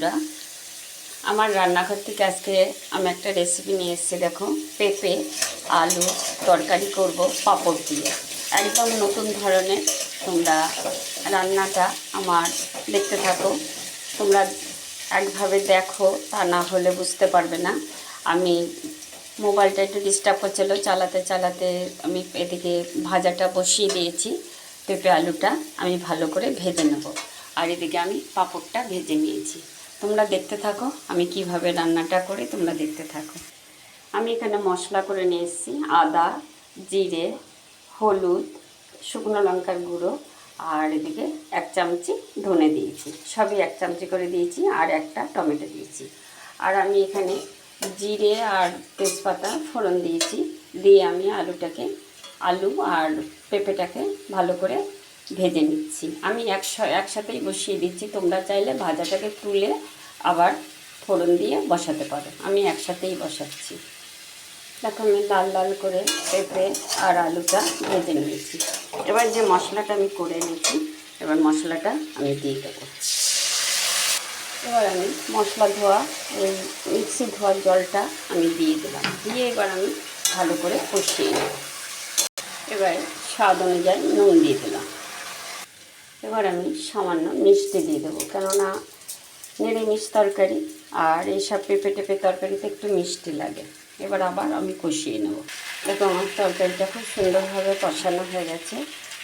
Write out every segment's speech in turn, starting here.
বন্ধুরা, আমার রান্নাঘর থেকে আজকে আমি একটা রেসিপি নিয়ে এসেছি। দেখো, পেঁপে আলু তরকারি করব পাঁপড় দিয়ে, একদম নতুন ধরনের। তোমরা রান্নাটা আমার দেখতে থাকো। তোমরা একভাবে দেখো, তা না হলে বুঝতে পারবে না। আমি মোবাইলটা একটু ডিস্টার্ব করছিল, চালাতে চালাতে আমি এদিকে ভাজাটা বসিয়ে দিয়েছি। পেঁপে আলুটা আমি ভালো করে ভেজে নেব, আর এদিকে আমি পাঁপড়টা ভেজে নিয়েছি। তোমরা দেখতে থাকো আমি কিভাবে রান্নাটা করি, তোমরা দেখতে থাকো। আমি এখানে মশলা করে নিয়ে এসেছি, আদা, জিরে, হলুদ, শুকনো লঙ্কার গুঁড়ো, আর এদিকে 1 চামচি ধনে দিয়েছি, সবই 1 চামচি করে দিয়েছি, আর একটা টমেটো দিয়েছি। আর আমি এখানে জিরে আর তেজপাতা ফোড়ন দিয়েছি। দিয়ে আমি আলু আর পেঁপেটাকে ভালো করে ভেজে নিচ্ছি। আমি একসাথেই বসিয়ে দিচ্ছি। তোমরা চাইলে ভাজাটাকে তুলে আবার ফোড়ন দিয়ে বসাতে পারো। আমি একসাথেই বসাচ্ছি। দেখো, আমি লাল লাল করে পেঁপে আর আলুটা ভেজে নিয়েছি। এবার যে মশলাটা আমি করে নিয়েছি, এবার মশলাটা আমি দিয়ে দেবো। এবার আমি মশলা ধোয়া, এই মিক্সি ধোয়ার জলটা আমি দিয়ে দিলাম। দিয়ে এবার আমি ভালো করে কষিয়ে নেব। এবার স্বাদ অনুযায়ী নুন দিয়ে দিলাম। এবার আমি সামান্য মিষ্টি দিয়ে দেবো, কেননা নিরামিষ তরকারি আর এইসব পেঁপে টেপে তরকারিতে একটু মিষ্টি লাগে। এবার আবার আমি কষিয়ে নেব। দেখো, আমার তরকারিটা খুব সুন্দরভাবে কষানো হয়ে গেছে।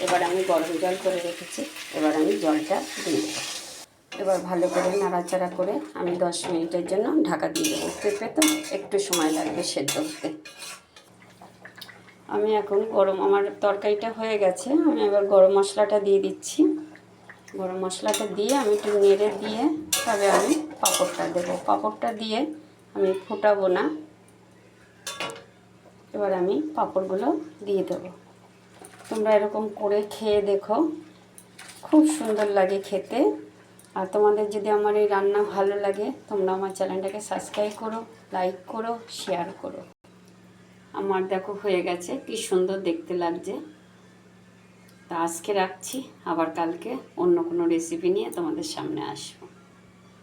এবার আমি গরম জল করে রেখেছি, এবার আমি জলটা দিয়ে দেবো। এবার ভালো করে নাড়াচাড়া করে আমি 10 মিনিটের জন্য ঢাকা দিয়ে দেবো। পেঁপে তো একটু সময় লাগবে সেদ্ধ হতে। আমি এখন আমার তরকারিটা হয়ে গেছে, আমি এবার গরম মশলাটা দিয়ে দিচ্ছি। গরম মশলাটা দিয়ে আমি একটু নেড়ে দিয়ে তবে আমি পাঁপড়টা দেবো। পাঁপড়টা দিয়ে আমি ফোটাবো না। এবার আমি পাঁপড়গুলো দিয়ে দেবো। তোমরা এরকম করে খেয়ে দেখো, খুব সুন্দর লাগে খেতে। আর তোমাদের যদি আমার এই রান্না ভালো লাগে, তোমরা আমার চ্যানেলটাকে সাবস্ক্রাইব করো, লাইক করো, শেয়ার করো। আমার দেখো হয়ে গেছে, কি সুন্দর দেখতে লাগছে। তা আজকে রাখছি, আবার কালকে অন্য কোনো রেসিপি নিয়ে তোমাদের সামনে আসবো।